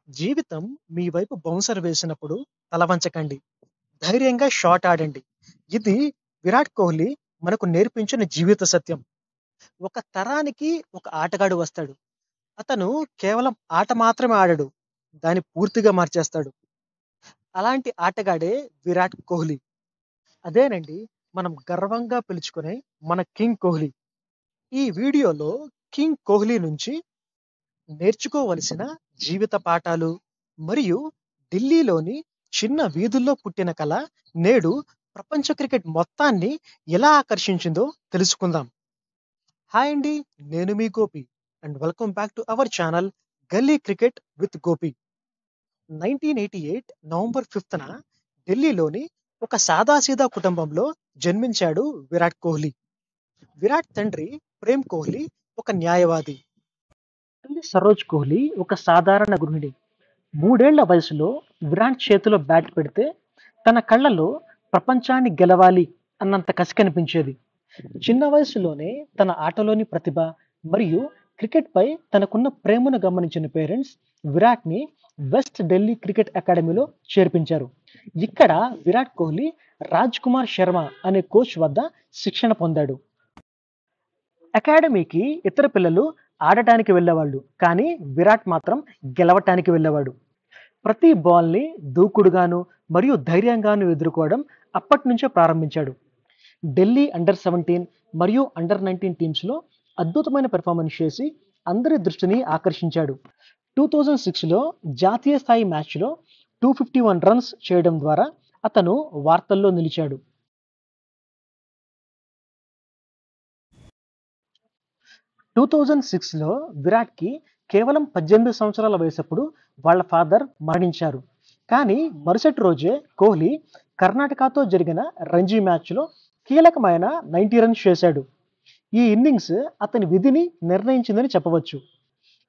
జీవితం మీ వైపు బౌన్సర్ వేసినప్పుడు తల వంచకండి. ధైర్యంగా షాట్ ఆడండి. ఇది విరాట్ కోహ్లీ మనకు నేర్పించిన జీవిత సత్యం. ఒక తరానికి ఒక ఆటగాడు వస్తాడు. అతను కేవలం ఆట మాత్రమే ఆడడు. దాన్ని పూర్తిగా మార్చేస్తాడు. అలాంటి ఆటగాడే విరాట్ కోహ్లీ. అదేనండి మనం గర్వంగా పిలుచుకునే మన కింగ్ కోహ్లీ. ఈ వీడియోలో కింగ్ కోహ్లీ నుంచి నేర్చుకోవలసిన జీవిత పాఠాలు మరియు ఢిల్లీలోని చిన్న వీధుల్లో పుట్టిన కళ నేడు ప్రపంచ క్రికెట్ మొత్తాన్ని ఎలా ఆకర్షించిందో తెలుసుకుందాం. హాయ్ అండి, నేను మీ Gopi and welcome back to our channel Galli cricket with Gopi. 1988 November 5న ఢిల్లీలోని ఒక సాదాసీదా కుటుంబంలో జన్మించాడు విరాట్ కోహ్లీ. విరాట్ తండ్రి ప్రేమ్ కోహ్లీ ఒక న్యాయవాది. తల్లి సరోజ్ కోహ్లీ ఒక సాధారణ గృహిణి. 3 ఏళ్ల వయసులో విరాట్ చేతిలో బ్యాట్ పెడితే తన కళ్ళలో ప్రపంచాన్ని గెలవాలి అన్నంత కసి కనిపించేది. చిన్న వయసులోనే తన ఆటలోని ప్రతిభ మరియు క్రికెట్పై తనకున్న ప్రేమను గమనించిన పేరెంట్స్ విరాట్ని వెస్ట్ ఢిల్లీ క్రికెట్ అకాడమీలో చేర్పించారు. ఇక్కడ విరాట్ కోహ్లీ రాజ్ కుమార్ శర్మ అనే కోచ్ వద్ద శిక్షణ పొందాడు. అకాడమీకి ఇతర పిల్లలు ఆడటానికి వెళ్ళేవాళ్ళు, కానీ విరాట్ మాత్రం గెలవటానికి వెళ్ళేవాడు. ప్రతి బాల్ని దూకుడుగాను మరియు ధైర్యంగాను ఎదుర్కోవడం అప్పటి నుంచే ప్రారంభించాడు. ఢిల్లీ అండర్ 17 మరియు అండర్ 19 టీమ్స్లో అద్భుతమైన పెర్ఫార్మెన్స్ చేసి అందరి దృష్టిని ఆకర్షించాడు. 2006లో జాతీయ స్థాయి మ్యాచ్లో 251 రన్స్ చేయడం ద్వారా అతను వార్తల్లో నిలిచాడు. 2006లో విరాట్కి కేవలం 18 సంవత్సరాల వయసప్పుడు వాళ్ళ ఫాదర్ మరణించారు. కానీ మరుసటి రోజే కోహ్లీ కర్ణాటకతో జరిగిన రంజీ మ్యాచ్లో కీలకమైన 90 రన్స్ చేశాడు. ఈ ఇన్నింగ్స్ అతని విధిని నిర్ణయించిందని చెప్పవచ్చు.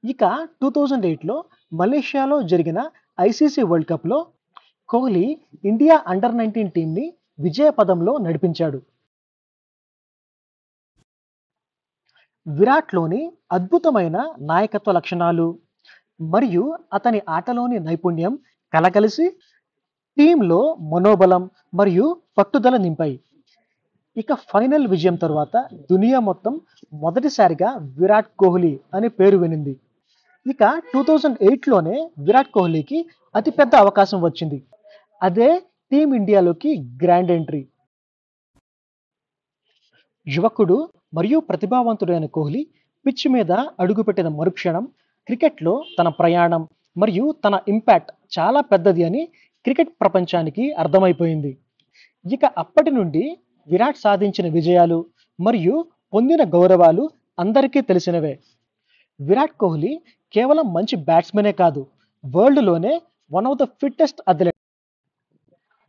ఇక 2008లో మలేషియాలో జరిగిన ఐసీసీ వరల్డ్ కప్లో కోహ్లీ ఇండియా అండర్ 19 టీంని విజయ పదంలో నడిపించాడు. విరాట్లోని అద్భుతమైన నాయకత్వ లక్షణాలు మరియు అతని ఆటలోని నైపుణ్యం కలగలిసి టీంలో మనోబలం మరియు పట్టుదల నింపాయి. ఇక ఫైనల్ విజయం తరువాత దునియా మొత్తం మొదటిసారిగా విరాట్ కోహ్లీ అనే పేరు వినింది. ఇక 2008లోనే విరాట్ కోహ్లీకి అతిపెద్ద అవకాశం వచ్చింది. అదే టీమిండియాలోకి గ్రాండ్ ఎంట్రీ. యువకుడు మరియు ప్రతిభావంతుడైన కోహ్లీ పిచ్ మీద అడుగుపెట్టిన మరుక్షణం క్రికెట్లో తన ప్రయాణం మరియు తన ఇంపాక్ట్ చాలా పెద్దది అని క్రికెట్ ప్రపంచానికి అర్థమైపోయింది. ఇక అప్పటి నుండి విరాట్ సాధించిన విజయాలు మరియు పొందిన గౌరవాలు అందరికీ తెలిసినవే. విరాట్ కోహ్లీ కేవలం మంచి బ్యాట్స్మెనే కాదు, వరల్డ్లోనే one of the fittest athlete.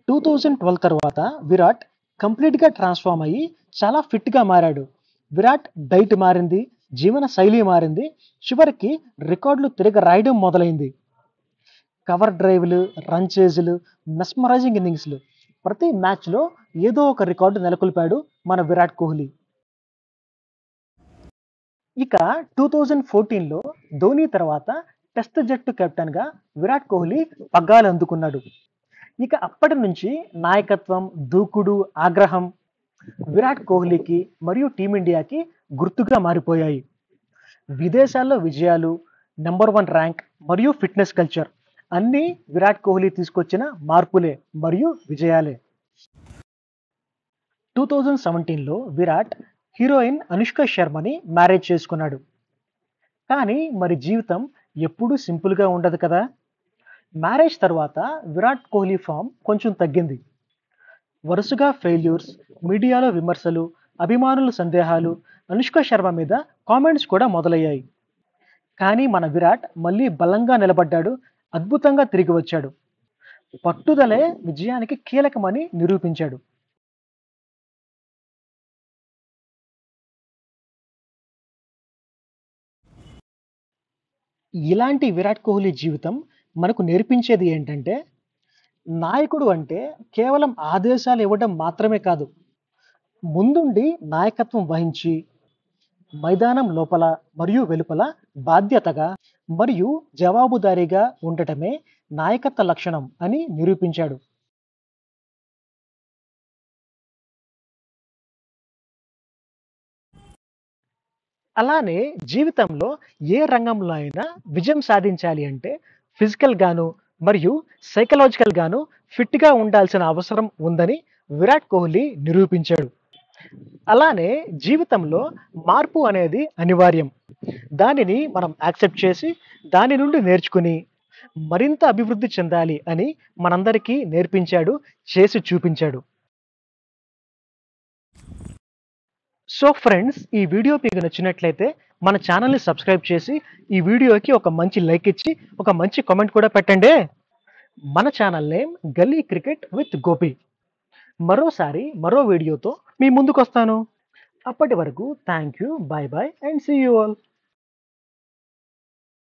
2012 తర్వాత విరాట్ కంప్లీట్గా ట్రాన్స్ఫార్మ్ అయ్యి చాలా ఫిట్గా మారాడు. విరాట్ డైట్ మారింది, జీవన శైలి మారింది, చివరికి రికార్డులు తిరగ రాయడం మొదలైంది. కవర్ డ్రైవ్లు, రన్ చేజులు, మెస్మరైజింగ్ ఇన్నింగ్స్లు, ప్రతి మ్యాచ్లో ఏదో ఒక రికార్డు నెలకొల్పాడు మన విరాట్ కోహ్లీ. ఇక 2014లో ధోని తర్వాత టెస్ట్ జట్టు కెప్టెన్గా విరాట్ కోహ్లీ పగ్గాలు అందుకున్నాడు. ఇక అప్పటి నుంచి నాయకత్వం, దూకుడు, ఆగ్రహం విరాట్ కోహ్లీకి మరియు టీమిండియాకి గుర్తుగా మారిపోయాయి. విదేశాల్లో విజయాలు, నెంబర్ 1 ర్యాంక్ మరియు ఫిట్నెస్ కల్చర్ అన్నీ విరాట్ కోహ్లీ తీసుకొచ్చిన మార్పులే మరియు విజయాలే. 2017లో విరాట్ హీరోయిన్ అనుష్క శర్మని మ్యారేజ్ చేసుకున్నాడు. కానీ మరి జీవితం ఎప్పుడూ సింపుల్గా ఉండదు కదా. మ్యారేజ్ తర్వాత విరాట్ కోహ్లీ ఫామ్ కొంచెం తగ్గింది. వరుసగా ఫెయిల్యూర్స్, మీడియాలో విమర్శలు, అభిమానుల సందేహాలు, అనుష్క శర్మ మీద కామెంట్స్ కూడా మొదలయ్యాయి. కానీ మన విరాట్ మళ్ళీ బలంగా నిలబడ్డాడు, అద్భుతంగా తిరిగి వచ్చాడు. పట్టుదలే విజయానికి కీలకమని నిరూపించాడు. ఇలాంటి విరాట్ కోహ్లీ జీవితం మనకు నేర్పించేది ఏంటంటే, నాయకుడు అంటే కేవలం ఆదేశాలు ఇవ్వడం మాత్రమే కాదు, ముందుండి నాయకత్వం వహించి మైదానం లోపల మరియు వెలుపల బాధ్యతగా మరియు జవాబుదారీగా ఉండటమే నాయకత్వ లక్షణం అని నిరూపించాడు. అలానే జీవితంలో ఏ రంగంలో అయినా విజయం సాధించాలి అంటే ఫిజికల్ గాను మరియు సైకలాజికల్ గాను ఫిట్ గా ఉండాల్సిన అవసరం ఉందని విరాట్ కోహ్లీ నిరూపించాడు. అలానే జీవితంలో మార్పు అనేది అనివార్యం. దానిని మనం యాక్సెప్ట్ చేసి దాని నుండి నేర్చుకుని మరింత అభివృద్ధి చెందాలి అని మనందరికీ నేర్పించాడు, చేసి చూపించాడు. సో ఫ్రెండ్స్, ఈ వీడియో మీకు నచ్చినట్లయితే మన ఛానల్ని సబ్స్క్రైబ్ చేసి ఈ వీడియోకి ఒక మంచి లైక్ ఇచ్చి ఒక మంచి కామెంట్ కూడా పెట్టండి. మన channel name Galli cricket with Gopi. మరోసారి మరో వీడియోతో మీ ముందుకు వస్తాను. అప్పటి వరకు thank you, bye bye and see you all.